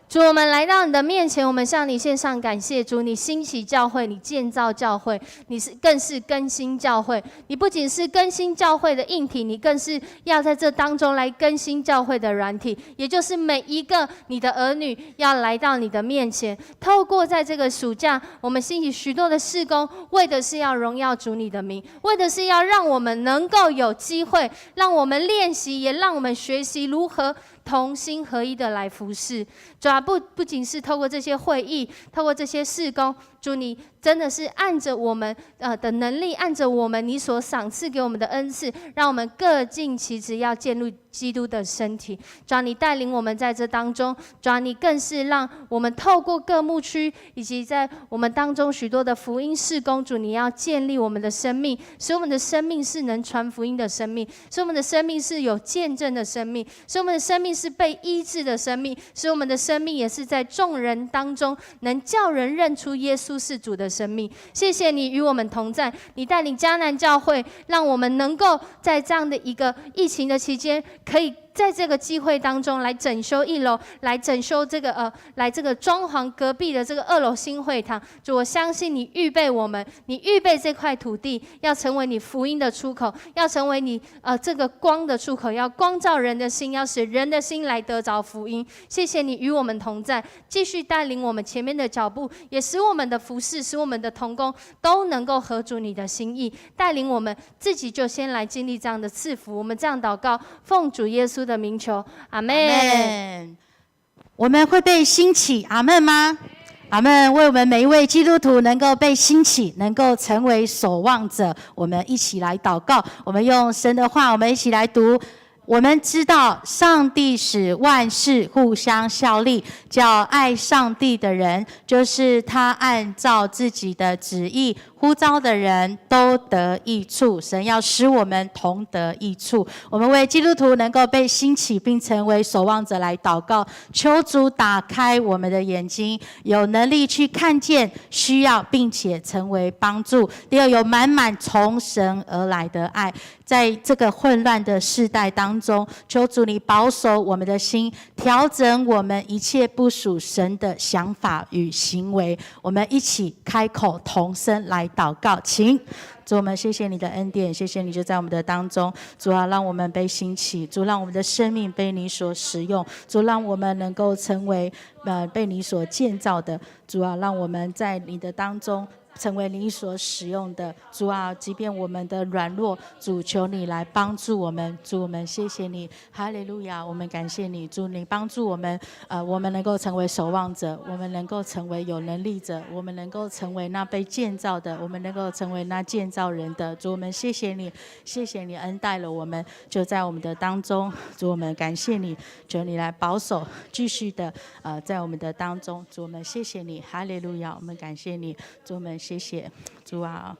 E: 主，我们来到你的面前，我们向你献上感谢。主，你兴起教会，你建造教会，你更是更新教会。你不仅是更新教会的硬体，你更是要在这当中来更新教会的软体，也就是每一个你的儿女要来到你的面前。透过在这个暑假，我们兴起许多的事工，为的是要荣耀主你的名，为的是要让我们能够有机会，让我们练习，也让我们学习如何同心合一的来服侍。主啊，不仅是透过这些会议，透过这些事工，主你真的是按着我们的能力，按着我们你所赏赐给我们的恩赐，让我们各尽其职，要建立基督的身体。主啊，你带领我们在这当中，主啊，你更是让我们透过各牧区，以及在我们当中许多的福音事工，主你要建立我们的生命，使我们的生命是能传福音的生命，使我们的生命是有见证的生命，使我们的生命是被医治的生命，使我们的生命也是在众人当中能叫人认出耶稣是主的生命。谢谢你与我们同在，你带领迦南教会，让我们能够在这样的一个疫情的期间，可以在这个机会当中来整修1楼，来整修这个来这个装潢隔壁的这个2楼新会堂。主，我相信你预备我们，你预备这块土地，要成为你福音的出口，要成为你这个光的出口，要光照人的心，要使人的心来得着福音。谢谢你与我们同在，继续带领我们前面的脚步，也使我们的服事，使我们的同工都能够合主你的心意，带领我们自己就先来经历这样的赐福。我们这样祷告，奉主耶稣的名求，阿们。
A: 我们会被兴起，阿们吗？阿们。为我们每一位基督徒能够被兴起，能够成为守望者，我们一起来祷告。我们用神的话，我们一起来读。我们知道上帝使万事互相效力，叫爱上帝的人，就是他按照自己的旨意呼召的人都得益处。神要使我们同得益处。我们为基督徒能够被兴起并成为守望者来祷告，求主打开我们的眼睛，有能力去看见需要，并且成为帮助。第二，有满满从神而来的爱。在这个混乱的世代当中，求主你保守我们的心，调整我们一切不属神的想法与行为。我们一起开口同声来祷告，请。主，我们谢谢你的恩典，谢谢你就在我们的当中。主啊，让我们被兴起，主让我们的生命被你所使用，主让我们能够成为被你所建造的。主啊，让我们在你的当中
I: 成为你所使用的。主啊，即便我们的软弱，主求你来帮助我们。主，我们谢谢你，哈利路亚，我们感谢你。主，你帮助我们，我们能够成为守望者，我们能够成为有能力者，我们能够成为那被建造的，我们能够成为那建造人的。主，我们谢谢你，谢谢你恩待了我们，就在我们的当中。主，我们感谢你，求你来保守，继续的在我们的当中。主，我们谢谢你，哈利路亚，我们感谢你。主，我们谢谢主啊。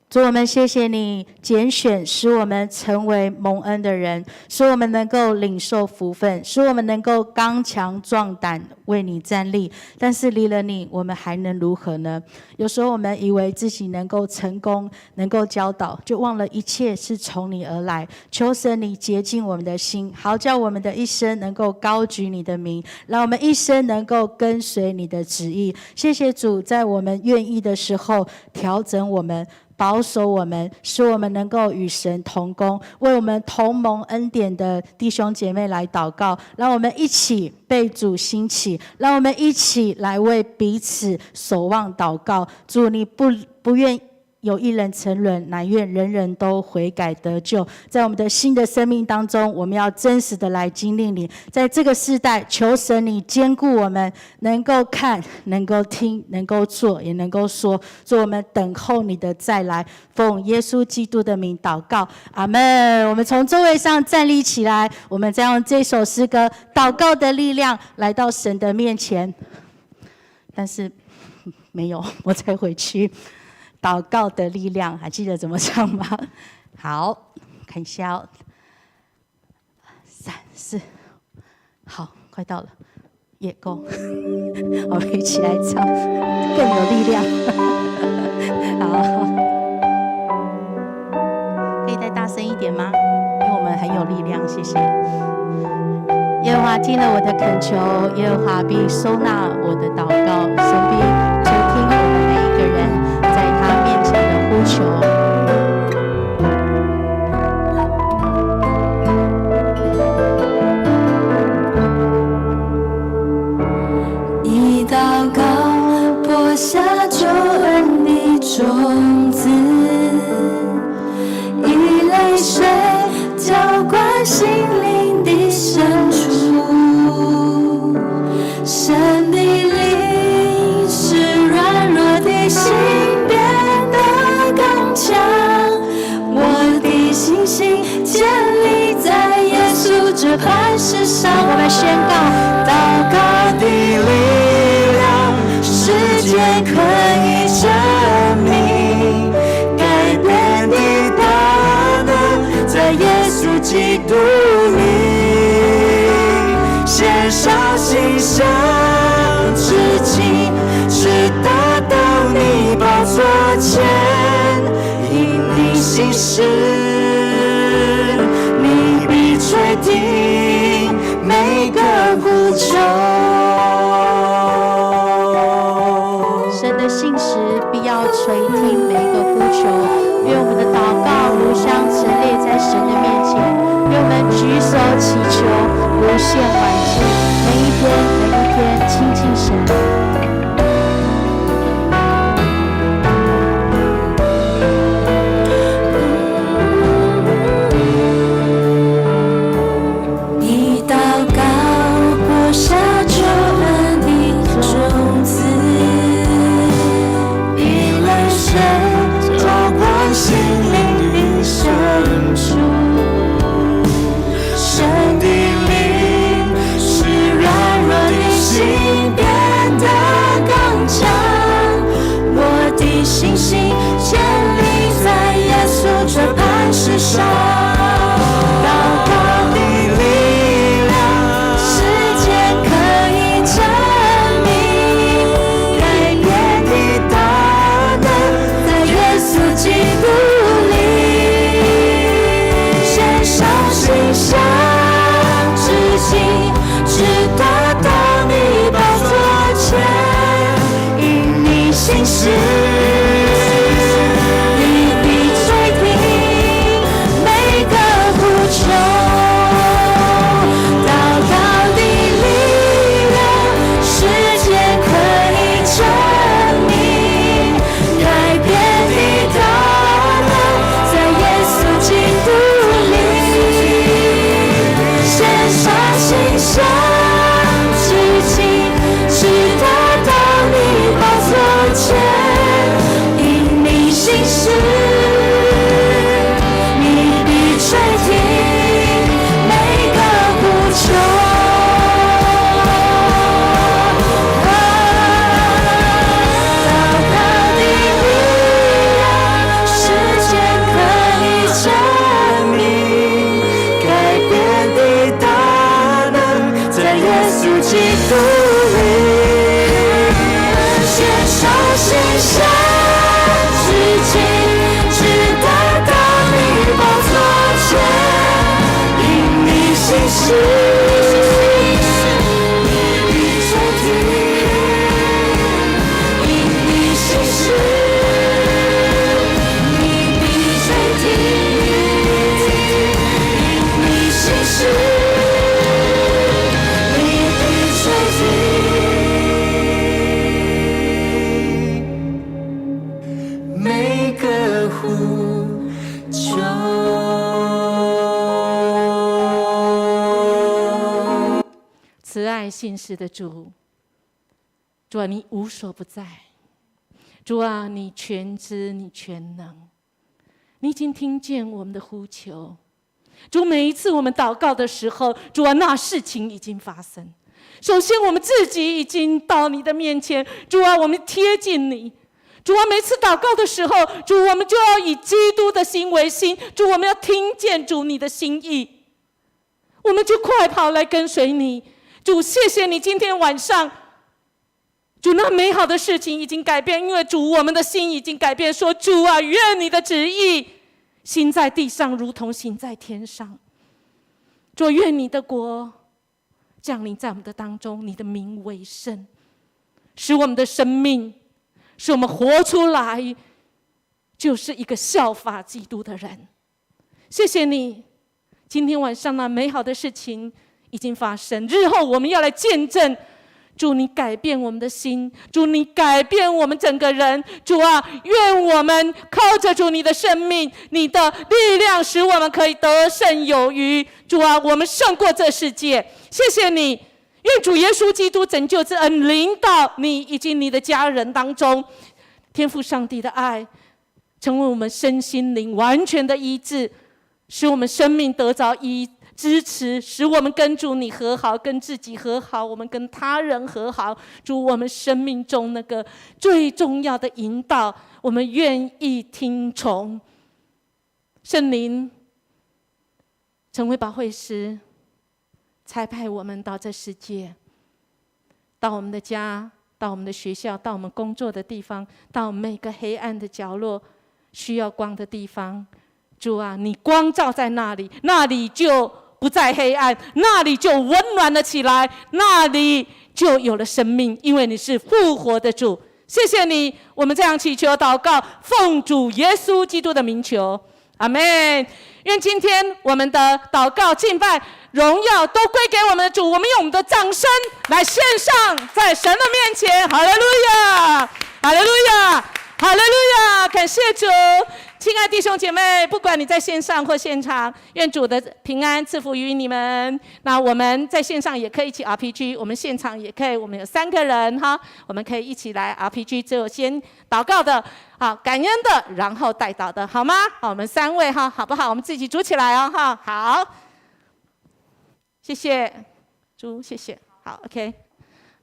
I: 主，我们谢谢你拣选，使我们成为蒙恩的人，使我们能够领受福分，使我们能够刚强壮胆，为你站立。但是离了你，我们还能如何呢？有时候我们以为自己能够成功，能够教导，就忘了一切是从你而来。求神你洁净我们的心，好叫我们的一生能够高举你的名，让我们一生能够跟随你的旨意。谢谢主，在我们愿意的时候调整我们，保守我们，使我们能够与神同工，为我们同蒙恩典的弟兄姐妹来祷告，让我们一起被主兴起，让我们一起来为彼此守望祷告。主，你不愿有一人沉沦，乃愿人人都悔改得救。在我们的新的生命当中，我们要真实的来经历你。在这个世代，求神你坚固我们，能够看，能够听，能够做，也能够说。主，我们等候你的再来，奉耶稣基督的名祷告，阿们。我们从座位上站立起来，我们再用这首诗歌祷告的力量来到神的面前。但是没有，我再回去。祷告的力量，还记得怎么唱吗？好，看一下哦，3、4，好，快到了，也够，我们一起来唱，更有力量。好，可以再大声一点吗？因为我们很有力量，谢谢。耶和华听了我的恳求，耶和华必收纳我的祷告，神必垂听我们每一个人在他面前的呼求。
A: 你祷告播下救恩的种子，以泪水浇灌心灵的深处。神的灵使软弱的心变得刚强，我的信心建立在耶稣这磐石上。我们宣告，祷告的力量，世界可以证明，改变的大能在耶稣基督里。献上心香至今，直达到你宝座前，因你心事，你必垂听每个呼求。
I: 神的信实必要垂听每一个呼求，愿我们的祷告如香陈列在神的面前，愿我们举手祈求，无限晚祭，每一天亲近神。
A: 神的灵是软弱
D: 独立，献上心香之情，直达到你宝座前，因你心事。
C: 慈爱信实的主，主啊，你无所不在，主啊，你全知，你全能，你已经听见我们的呼求。主，每一次我们祷告的时候，主啊，那事情已经发生。首先，我们自己已经到你的面前，主啊，我们贴近你。主啊，每次祷告的时候，主，我们就要以基督的心为心。主，我们要听见主你的心意，我们就快跑来跟随你。主，谢谢你今天晚上，主那美好的事情已经改变，因为主我们的心已经改变。说主啊，愿你的旨意行在地上，如同行在天上。主，愿你的国降临在我们的当中，你的名为圣，使我们的生命，使我们活出来，就是一个效法基督的人。谢谢你，今天晚上那美好的事情已经发生，日后我们要来见证。主，你改变我们的心，主，你改变我们整个人。主啊，愿我们靠着主你的生命，你的力量，使我们可以得胜有余。主啊，我们胜过这世界。谢谢你，愿主耶稣基督拯救之恩临到你以及你的家人当中。天父上帝的爱成为我们身心灵完全的医治，使我们生命得着支持，使我们跟主你和好，跟自己和好，我们跟他人和好。主，我们生命中那个最重要的引导，我们愿意听从。圣灵成为保惠师，差派我们到这世界，到我们的家，到我们的学校，到我们工作的地方，到每个黑暗的角落需要光的地方。主啊，你光照在那里，那里就不再黑暗，那里就温暖了起来，那里就有了生命，因为你是复活的主。谢谢你，我们这样祈求祷告，奉主耶稣基督的名求，阿们。愿今天我们的祷告敬拜荣耀都归给我们的主，我们用我们的掌声来献上在神的面前。哈利路亚，哈利路亚，哈利路亚，感谢主。亲爱弟兄姐妹，不管你在线上或现场，愿主的平安赐福于你们。那我们在线上也可以一起 RPG， 我们现场也可以，我们有3个人哈，我们可以一起来 RPG， 只有先祷告的，好，感恩的，然后代祷的，好吗？好，我们3位哈，好不好？我们自己组起来哦哈，好，谢谢主，谢谢，好 ，OK。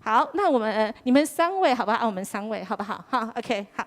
C: 好，那我们你们3位好不好？我们3位好不好？好 ，OK， 好。